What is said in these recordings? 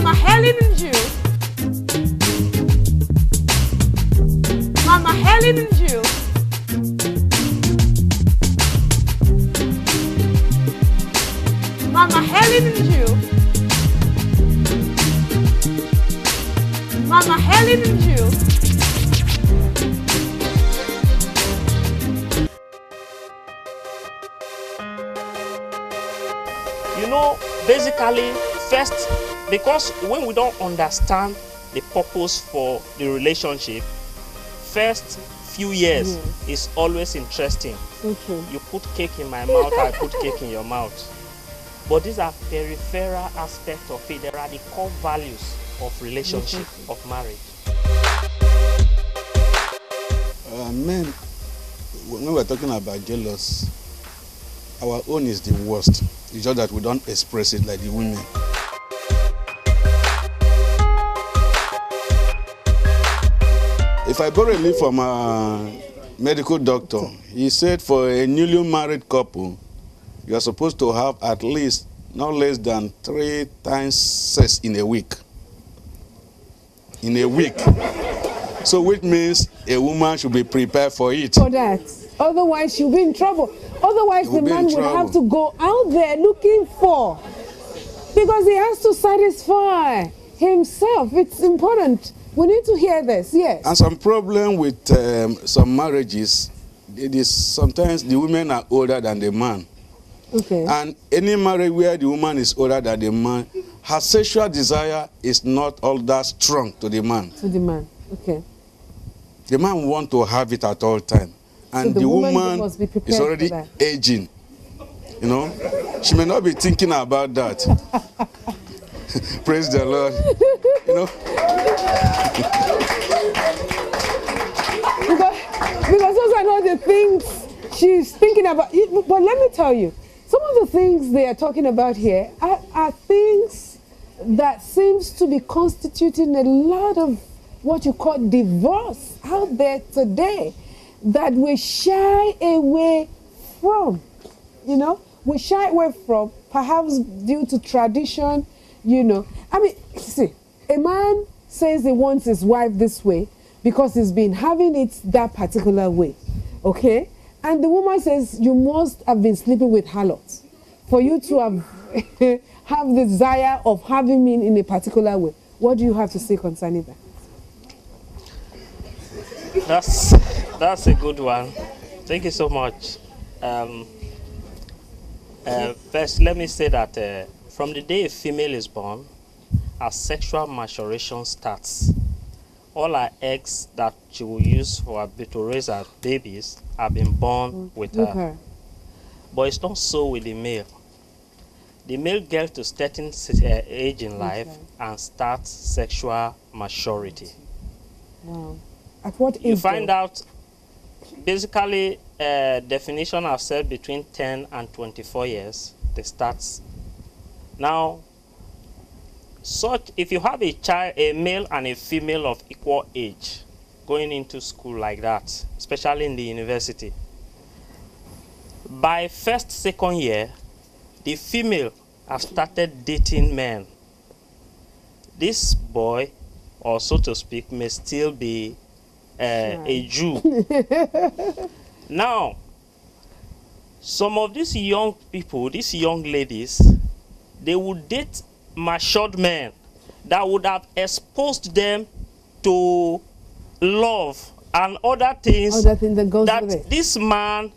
Mama Helen and you. Mama Helen and you. Mama Helen and you. Mama Helen and you. You know, basically, first, because when we don't understand the purpose for the relationship, first few years is always interesting. Okay. You put cake in my mouth, I put cake in your mouth. But these are peripheral aspects of it. There are the core values of relationship, of marriage. Men, when we're talking about jealous, our own is the worst. It's just that we don't express it like the women. If I borrow a leaf from a medical doctor, he said for a newly married couple, you are supposed to have at least not less than 3 times sex in a week. In a week. So which means a woman should be prepared for it. For that. Otherwise, she'll be in trouble. Otherwise, the man would have to go out there looking for. Because he has to satisfy himself. It's important. We need to hear this, yes. And some problem with some marriages, it is sometimes the women are older than the man. Okay. And any marriage where the woman is older than the man, her sexual desire is not all that strong to the man. To the man, okay. The man wants to have it at all time. And so the woman is already aging. You know, she may not be thinking about that. Praise the Lord. You know. because those are not the things she's thinking about. But let me tell you, some of the things they are talking about here are things that seems to be constituting a lot of what you call divorce out there today that we shy away from, you know. We shy away from, perhaps due to tradition, you know. I mean, see, a man says he wants his wife this way because he's been having it that particular way, okay? And the woman says you must have been sleeping with harlots for you to have have the desire of having me in a particular way. What do you have to say concerning that? That's a good one. Thank you so much. First, let me say that from the day a female is born, her sexual maturation starts. All her eggs that she will use to raise her babies have been born with her. But it's not so with the male. The male gets to a certain age in life and starts sexual maturity. Wow. At what age? You find out, basically, definition I've said between 10 and 24 years, they start. Now, if you have a child, a male and a female of equal age, going into school like that, especially in the university, by first, second year, the female have started dating men. This boy, or so to speak, may still be a Jew. Now, some of these young people, these young ladies, they would date matured men that would have exposed them to love and other things that this man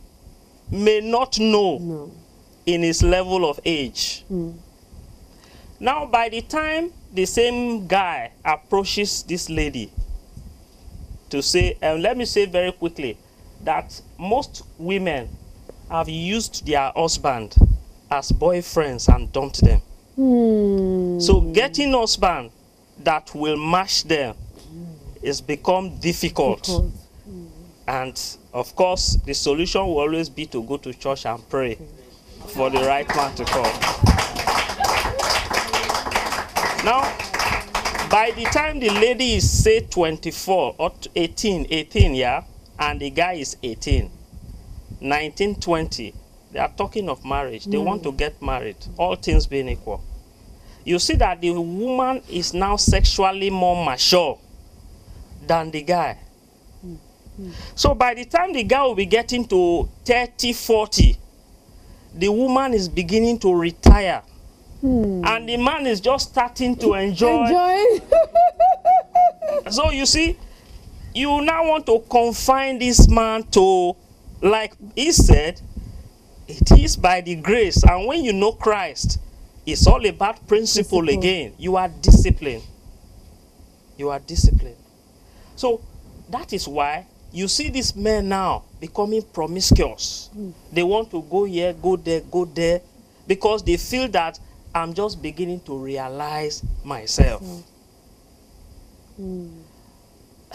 may not know in his level of age. Now, by the time the same guy approaches this lady to say, and let me say very quickly, that most women have used their husband as boyfriends and dumped them. So getting a husband that will match them is become difficult. And of course, the solution will always be to go to church and pray for the right man to come. Now, by the time the lady is, say, 24 or 18, yeah, and the guy is 18, 19, 20, they are talking of marriage. They want to get married, all things being equal. you see that the woman is now sexually more mature than the guy. So by the time the guy will be getting to 30, 40, the woman is beginning to retire. And the man is just starting to enjoy. So you see, you now want to confine this man to, like he said, it is by the grace. And when you know Christ, it's all about principle again. You are disciplined. You are disciplined. So that is why you see these men now becoming promiscuous. They want to go here, go there, because they feel that I'm just beginning to realize myself.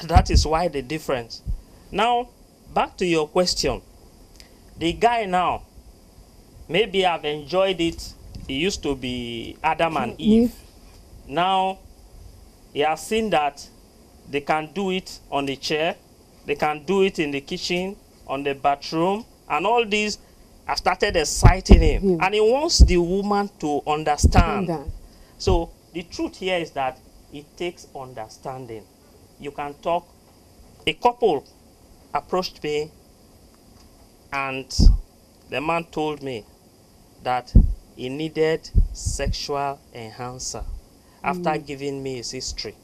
That is why the difference. Now, back to your question. The guy now, maybe I've enjoyed it. He used to be Adam and Eve. Now, he has seen that they can do it on the chair. They can do it in the kitchen, on the bathroom. And all these have started exciting him. And he wants the woman to understand. So, the truth here is that it takes understanding. You can talk. A couple approached me, and the man told me that he needed sexual enhancer after giving me his history.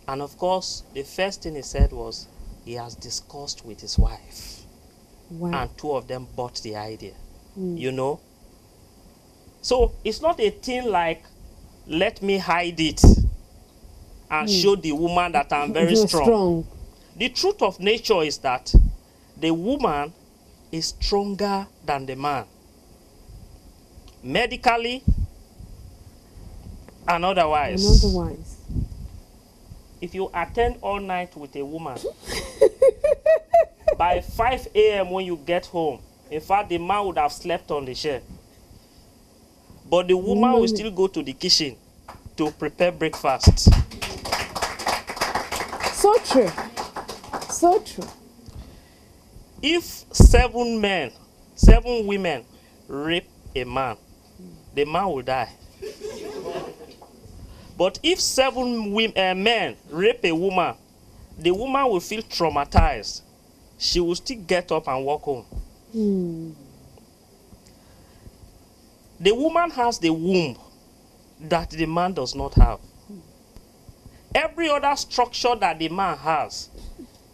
And of course, the first thing he said was he has discussed with his wife. And two of them bought the idea. You know? So it's not a thing like, let me hide it and show the woman that I'm very strong. The truth of nature is that the woman is stronger than the man. Medically and otherwise. If you attend all night with a woman, by 5 a.m. when you get home, in fact, the man would have slept on the chair. But the woman will still go to the kitchen to prepare breakfast. So true. So true. If 7 women rape a man, the man will die. But if 7 men rape a woman, the woman will feel traumatized. She will still get up and walk home. The woman has the womb that the man does not have. Every other structure that the man has,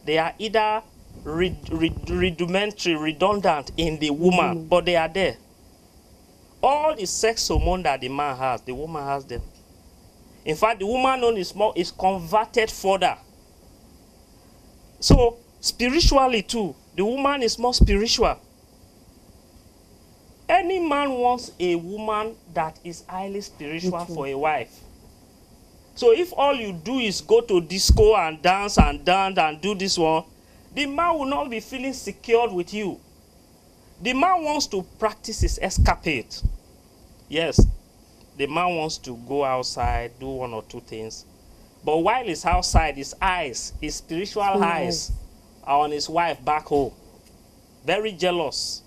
they are either rudimentary, redundant in the woman, but they are there. All the sex hormone that the man has, the woman has them. In fact, the woman own is converted further. So, spiritually too, the woman is more spiritual. Any man wants a woman that is highly spiritual for a wife. So if all you do is go to disco and dance and do this one, the man will not be feeling secured with you. The man wants to practice his escapade. Yes, the man wants to go outside, do 1 or 2 things. But while he's outside, his eyes, his spiritual eyes, are on his wife back home. Very jealous.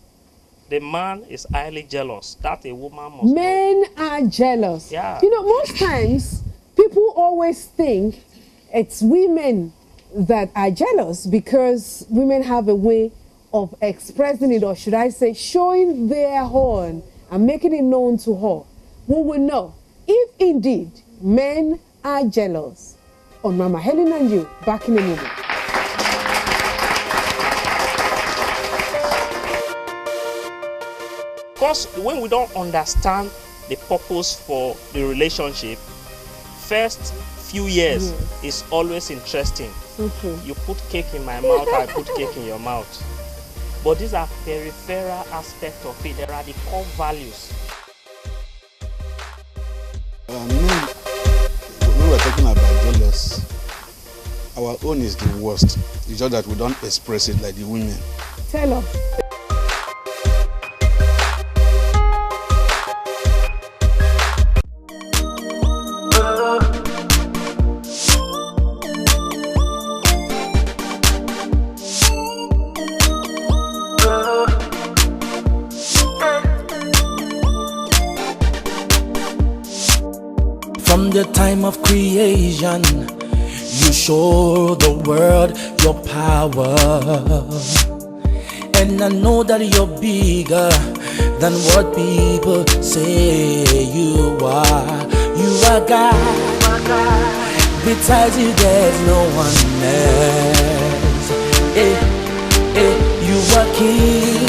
The man is highly jealous. That a woman must Men are jealous. Yeah. You know, most times, people always think it's women that are jealous because women have a way of expressing it, or should I say, showing their horn and making it known to her. We will know if indeed men are jealous. On Mama Helen and you, back in a moment. Because when we don't understand the purpose for the relationship, first few years is always interesting. You put cake in my mouth, I put cake in your mouth. But these are peripheral aspects of it. There are the core values. When we're talking about jealous, our own is the worst. It's just that we don't express it like the women. Tell us. From the time of creation, you show the world your power. And I know that you're bigger than what people say you are. You are God. Besides you, there's no one else. You are King.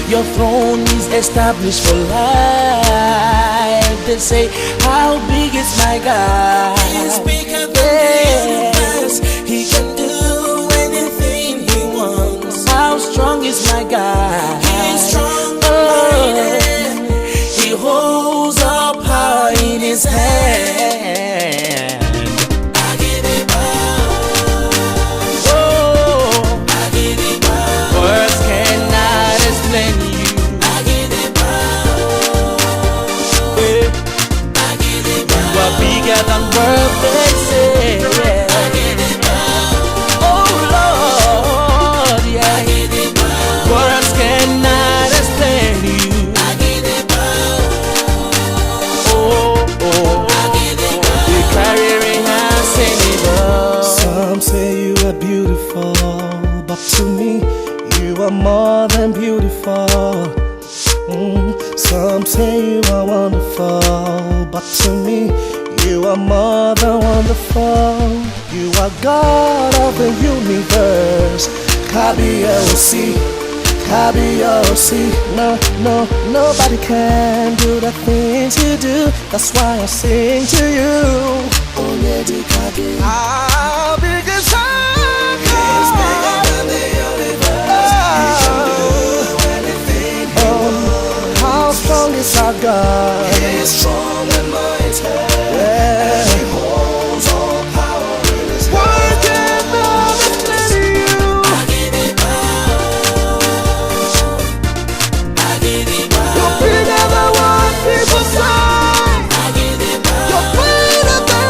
Your throne is established for life. They say, how big is my God? He's bigger than the universe. He can do anything he wants. How strong is my God? He's strong and mighty. He holds all power in his hand. I give it all. Oh, I give it all. words cannot explain you. I give it all. I give it all. You are bigger than words they say. I give it all. Oh Lord, yeah. I give it all. Words cannot explain you. I give it all. Oh, I give it all. you carry hands in it. Some say you are beautiful, but to me, you are more than beautiful. Some say you are wonderful, but to me, you are more than wonderful. You are God of the universe. Kabiyesi, Kabiyesi. No, nobody can do the things you do. That's why I sing to you. How big is our God? He's bigger than the universe. He can do anything he wants. How strong is our God? He's strong and mighty. Yeah. He holds all power in his Why hand. cannot explain you? I give it all. I give it all. You're bigger than what people say. I give it all. You're greater than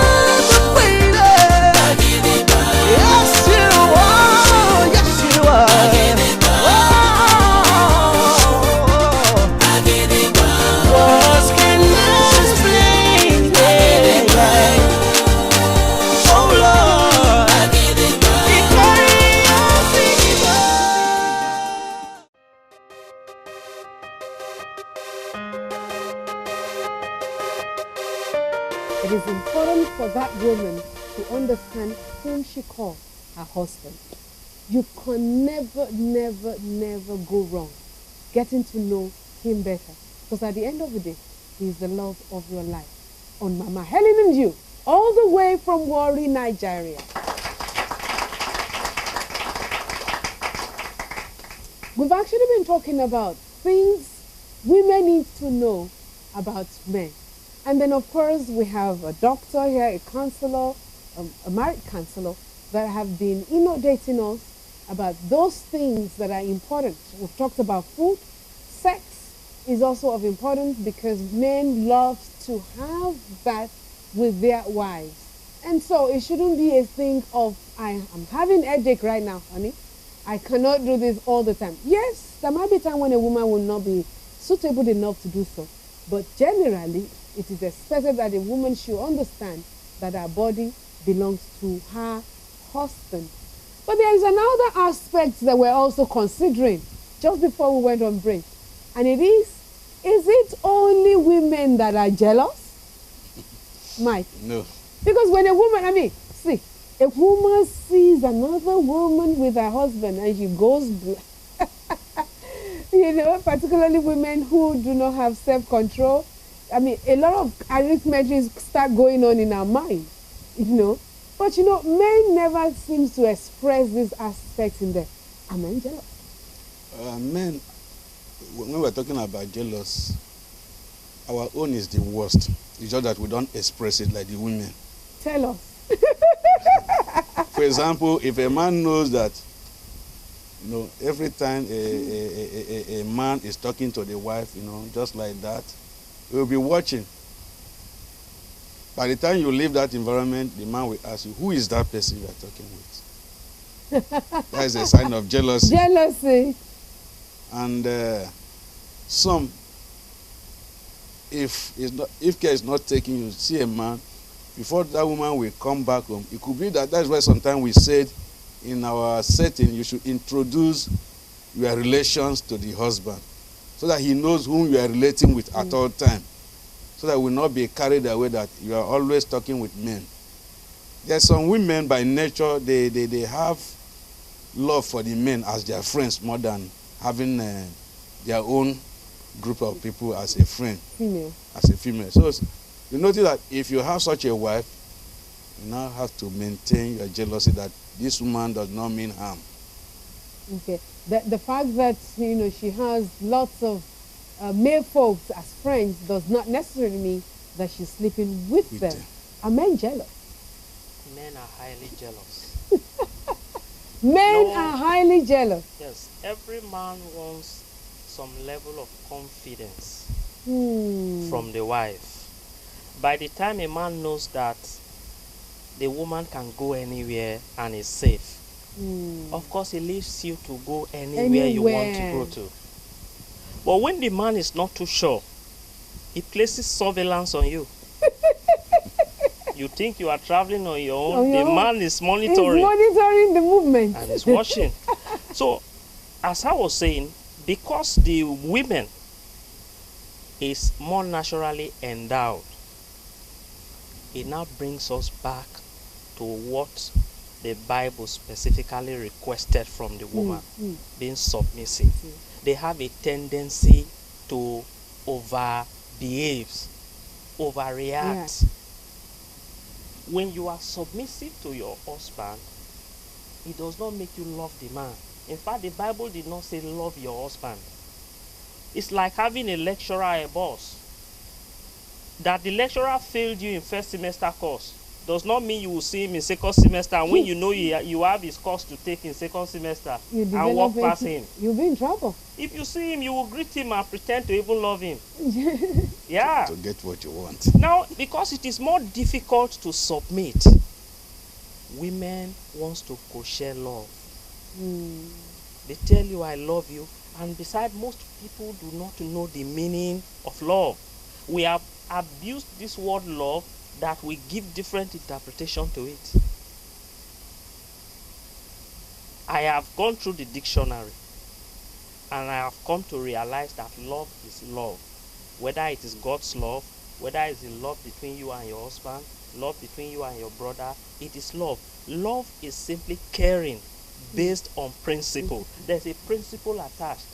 the greatest. I give it all. Yes, you are. Yes, you are. I give it all. Oh. I give it all. Words cannot explain. Oh Lord, I give it all. you carry us in It is important for that woman to understand whom she calls her husband. You can never go wrong getting to know him better. Because at the end of the day, he is the love of your life. On Mama Helen and you, all the way from Warri, Nigeria. We've actually been talking about things women need to know about men. And then, of course, we have a doctor here, a counselor, a married counselor, that have been inundating us about those things that are important. We've talked about food. Sex is also of importance because men love to have that with their wives. And so it shouldn't be a thing of, I'm having a headache right now, honey. I cannot do this all the time. Yes, there might be a time when a woman will not be suitable enough to do so. But generally, it is expected that a woman should understand that her body belongs to her husband. But there is another aspect that we're also considering just before we went on break. And it is it only women that are jealous? Mike? No. Because when a woman, see, a woman sees another woman with her husband and she goes, particularly women who do not have self-control. A lot of arithmetic start going on in our mind, But men never seem to express this aspect in them. Are men jealous? Men, when we're talking about jealous, our own is the worst. It's just that we don't express it like the women. Tell us. For example, if a man knows that, every time a man is talking to the wife, just like that, we'll be watching. By the time you leave that environment, the man will ask you, who is that person you are talking with? That is a sign of jealousy. Jealousy. And some, if care is not taken, you see a man, before that woman will come back home. It could be that's why sometimes we said in our setting you should introduce your relations to the husband so that he knows whom you are relating with at all time, so that will not be carried away that you are always talking with men. There are some women by nature, they have love for the men as their friends more than having their own group of people as a friend, as a female. So you notice that if you have such a wife, you now have to maintain your jealousy that this woman does not mean harm. Okay. The fact that she has lots of male folks as friends does not necessarily mean that she's sleeping with them. Are men jealous? Men are highly jealous. Men are highly jealous. Yes, every man wants some level of confidence from the wife. By the time a man knows that the woman can go anywhere and is safe, of course he leaves you to go anywhere you want to go to. But when the man is not too sure, he places surveillance on you. You think you are traveling on your own, the man is monitoring. He's monitoring the movement. And is watching. So, as I was saying, because the women is more naturally endowed, it now brings us back to what the Bible specifically requested from the woman, being submissive. They have a tendency to overbehave, overreact. When you are submissive to your husband, it does not make you love the man. In fact, the Bible did not say love your husband. It's like having a lecturer, a boss. That the lecturer failed you in first semester course does not mean you will see him in second semester, and when you know you have his course to take in second semester and walk past him, you'll be in trouble. If you see him, you will greet him and pretend to even love him. Yeah. To get what you want. Now, because it is more difficult to submit, women wants to co-share love. They tell you, I love you. And besides, most people do not know the meaning of love. We have abused this word love that we give different interpretation to it. I have gone through the dictionary and I have come to realize that love is love. Whether it is God's love, whether it is love between you and your husband, love between you and your brother, it is love. Love is simply caring based on principle. There's a principle attached.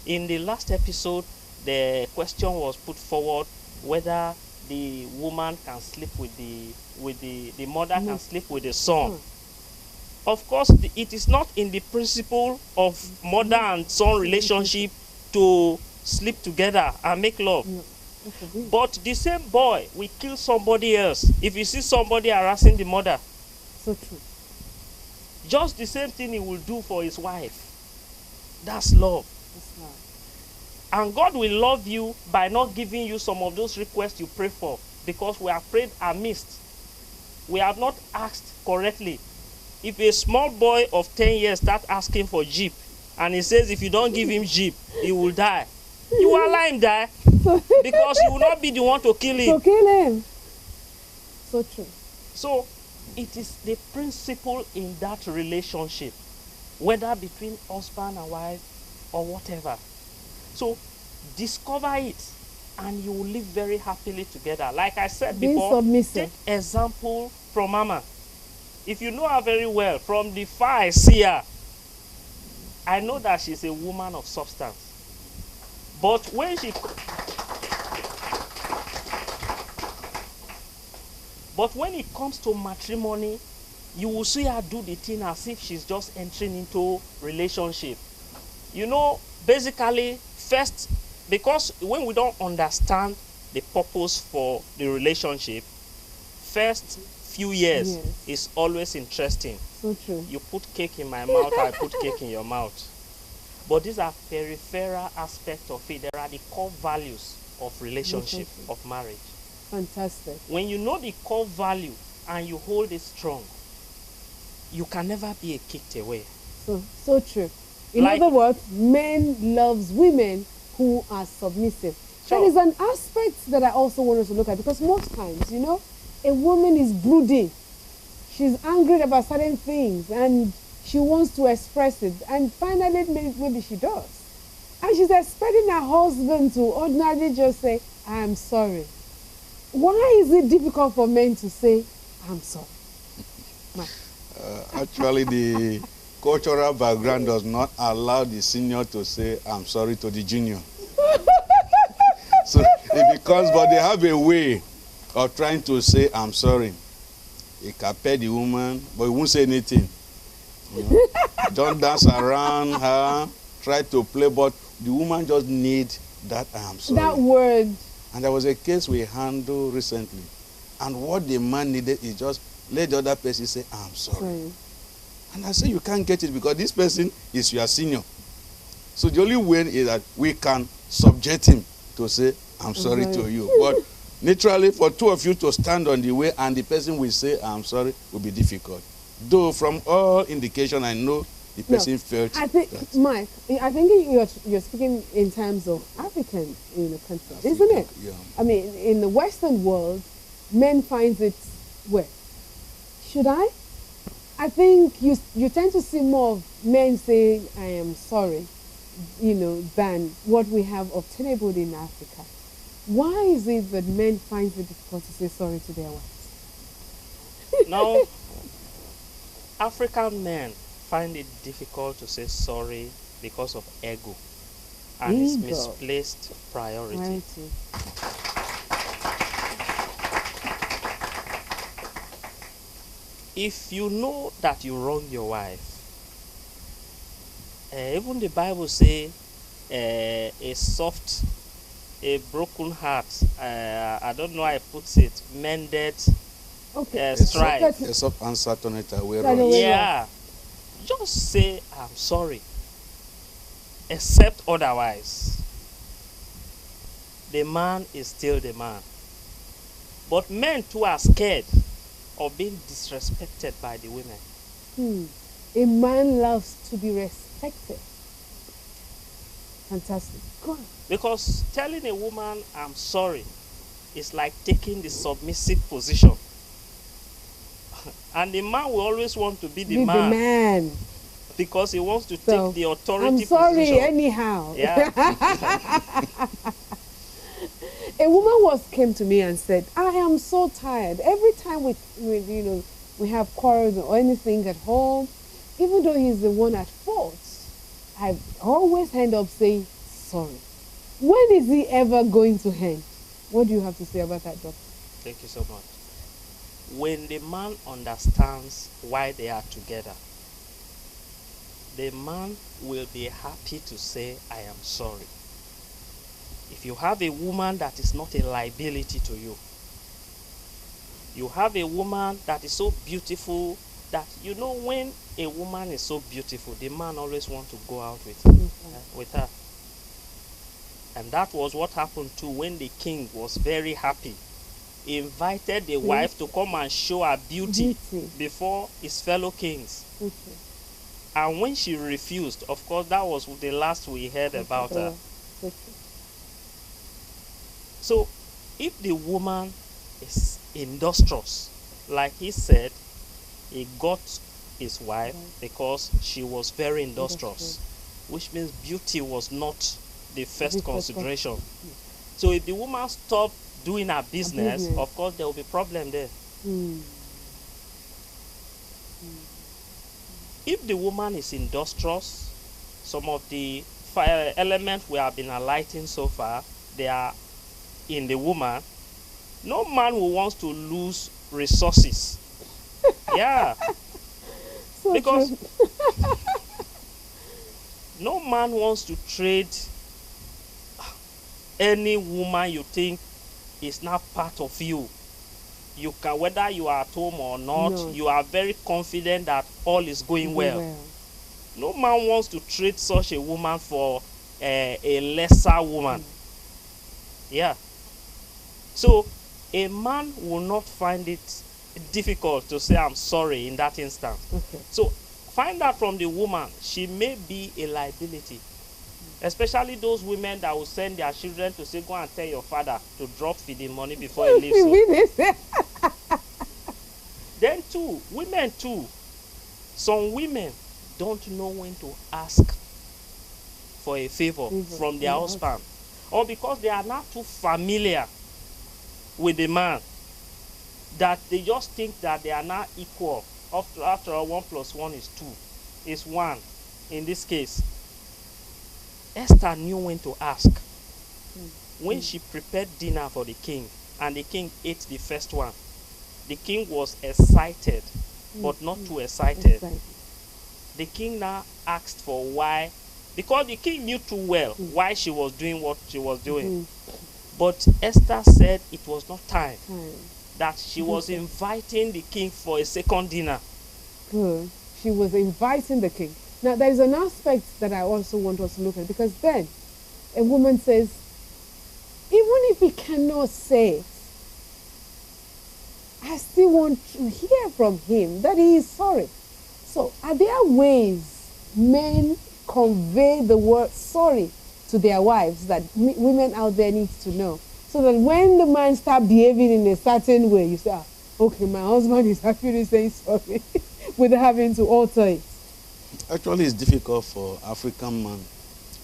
In the last episode, the question was put forward whether the woman can sleep with the mother can sleep with the son. Of course, it is not in the principle of mother and son relationship to sleep together and make love. But the same boy will kill somebody else if you see somebody harassing the mother. So true. Just the same thing he will do for his wife. That's love. That's love. And God will love you by not giving you some of those requests you pray for, because we have prayed amiss. We have not asked correctly. If a small boy of 10 years starts asking for Jeep, and he says if you don't give him Jeep, he will die, you will allow him die, because you will not be the one to kill him. To kill him. So true. So it is the principle in that relationship, whether between husband and wife or whatever. So discover it and you will live very happily together. Like I said before, take example from Mama. If you know her very well, from the far I see her, I know that she's a woman of substance. But when it comes to matrimony, you will see her do the thing as if she's just entering into relationship. You know, basically, first, because when we don't understand the purpose for the relationship, first few years is always interesting. So true. You put cake in my mouth, I put cake in your mouth. But these are peripheral aspects of it. There are the core values of relationship, of marriage. Fantastic. When you know the core value and you hold it strong, you can never be kicked away. So true. In other words, men loves women who are submissive. There is an aspect that I also want us to look at, because most times, a woman is brooding. She's angry about certain things and she wants to express it. And finally, maybe she does. And she's expecting her husband to ordinarily just say, I'm sorry. Why is it difficult for men to say, I'm sorry? Actually, the cultural background does not allow the senior to say, I'm sorry to the junior. So it becomes, but they have a way of trying to say, I'm sorry. He can pay the woman, but he won't say anything. Don't dance around her, try to play, but the woman just needs that I'm sorry. That word. And there was a case we handled recently. And what the man needed is just let the other person say, I'm sorry. And I say, you can't get it because this person is your senior. So the only way is that we can subject him to say, I'm sorry to you. But naturally, for two of you to stand on the way and the person will say, I'm sorry, will be difficult. Though from all indication, I know the person felt that. Mike, I think you're speaking in terms of African context, isn't it? Yeah. I mean, in the Western world, men find it, well, should I? I think you tend to see more of men saying, I am sorry, than what we have obtainable in Africa. Why is it that men find it difficult to say sorry to their wives? Now, African men find it difficult to say sorry because of ego and its misplaced priority. If you know that you wrong your wife, even the Bible say a broken heart, I don't know how it puts it, mended strife. A soft answer to it away. Yeah. Just say, I'm sorry. Except otherwise. The man is still the man. But men too are scared of being disrespected by the women. A man loves to be respected. Fantastic. Go on. Because telling a woman, I'm sorry, is like taking the submissive position. And the man will always want to be the man. Because he wants to take the authority I'm sorry position. anyhow. Yeah. A woman came to me and said, I am so tired. Every time we have quarrels or anything at home, even though he's the one at fault, I always end up saying sorry. When is he ever going to end? What do you have to say about that, Doctor? Thank you so much. When the man understands why they are together, the man will be happy to say, I am sorry. If you have a woman that is not a liability to you, you have a woman that is so beautiful that, when a woman is so beautiful, the man always wants to go out with her. And that was what happened too when the king was very happy. He invited the wife to come and show her beauty before his fellow kings. And when she refused, of course, that was the last we heard about her. So, if the woman is industrious, like he said, he got his wife because she was very industrious, which means beauty was not the first consideration. So if the woman stopped doing her business, of course there will be problem there. If the woman is industrious, some of the fire elements we have been highlighting so far, they are in the woman. No man who wants to lose resources. Yeah. So because no man wants to trade any woman you think is not part of you. You can, whether you are at home or not, you are very confident that all is going well. No man wants to trade such a woman for a lesser woman. Yeah. So a man will not find it difficult to say I'm sorry in that instance. So find out from the woman, she may be a liability. Especially those women that will send their children to say, go and tell your father to drop feeding money before he leaves home. Then too, women too. Some women don't know when to ask for a favor from their husband. Or because they are not too familiar with the man, that they just think that they are not equal. After all, 1 + 1 is 2. Is 1 in this case. Esther knew when to ask. When she prepared dinner for the king, and the king ate the first one, the king was excited, but not too excited. The king now asked for why, because the king knew too well why she was doing what she was doing. But Esther said it was not time, that she was inviting the king for a second dinner. Good. She was inviting the king. Now, there is an aspect that I also want us to look at, because then a woman says, even if he cannot say it, I still want to hear from him that he is sorry. So, are there ways men convey the word sorry to their wives that women out there need to know? So that when the man starts behaving in a certain way, you say, okay, my husband is actually saying sorry without having to alter it. Actually, it's difficult for African man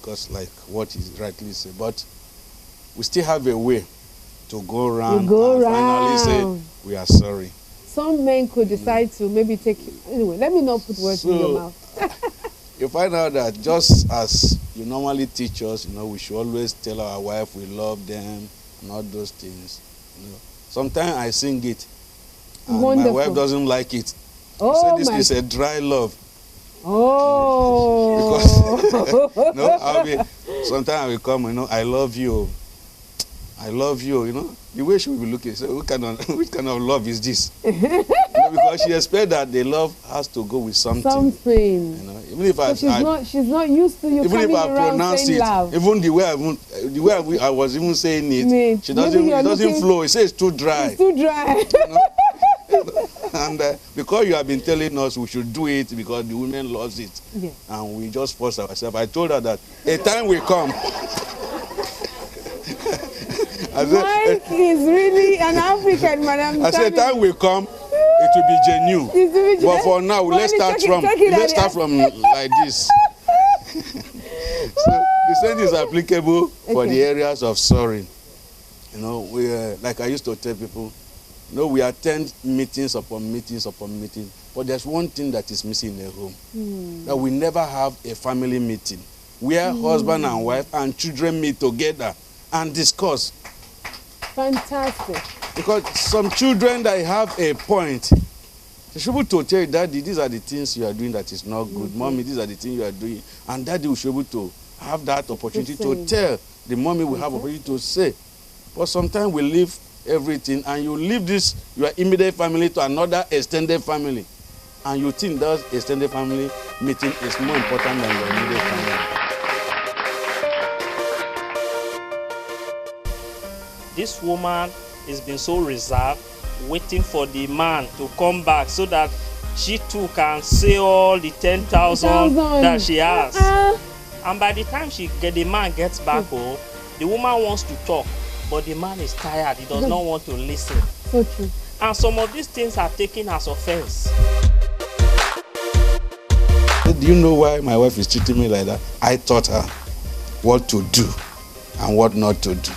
because, like what is rightly said, but we still have a way to go around finally say we are sorry. Some men could decide to maybe take. Anyway, let me not put words in your mouth. You find out that just as you normally teach us, we should always tell our wife we love them and all those things. Sometimes I sing it, and my wife doesn't like it. Oh, so this is a dry love. Oh. Because sometimes I will come, I love you. I love you, The way she will be looking, so which kind of love is this? Because she expects that the love has to go with something. Even if she's not used to you coming around saying love. Even the way I was even saying it, it doesn't flow. It says it's too dry. It's too dry. And because you have been telling us we should do it because the women loves it, and we just force ourselves. I told her that a time will come. Mike is really an African, madam. I said time will come, it will be genuine. But for now, let's start from like this. So the same is applicable for the areas of sorry. We like I used to tell people. We attend meetings upon meetings upon meetings, but there's one thing that is missing in a home. That we never have a family meeting where husband and wife and children meet together and discuss. Fantastic. Because some children that have a point, they should be able to tell you, Daddy, these are the things you are doing that is not good. Mommy, these are the things you are doing. And Daddy will be able to have that opportunity to tell. The mommy will have opportunity to say. But sometimes we leave everything and you leave your immediate family to another extended family. And you think that extended family meeting is more important than your immediate family. This woman has been so reserved, waiting for the man to come back so that she too can say all the 10,000 that she has. And by the time the man gets back home, the woman wants to talk, but the man is tired. He does not want to listen. So true. And some of these things are taken as offense. Do you know why my wife is treating me like that? I taught her what to do and what not to do.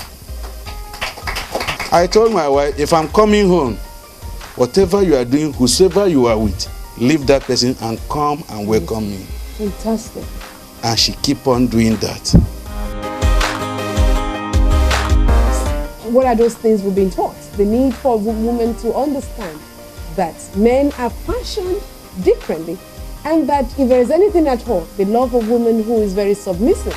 I told my wife, if I'm coming home, whatever you are doing, whosoever you are with, leave that person and come and welcome me. Fantastic. And she keep on doing that. What are those things we've been taught? The need for women to understand that men are fashioned differently, and that if there is anything at all, they love a woman who is very submissive.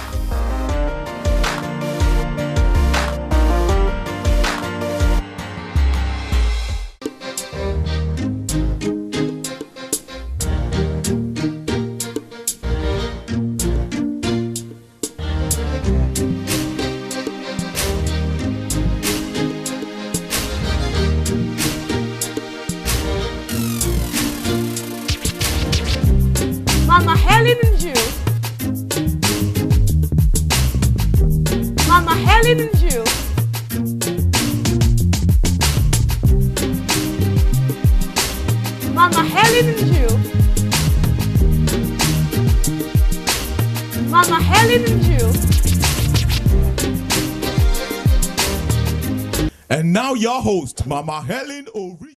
Mama Helen and Jules. Helen and you. Mama Helen and you. Mama Helen and you. And now your host, Mama Helen O'Reilly.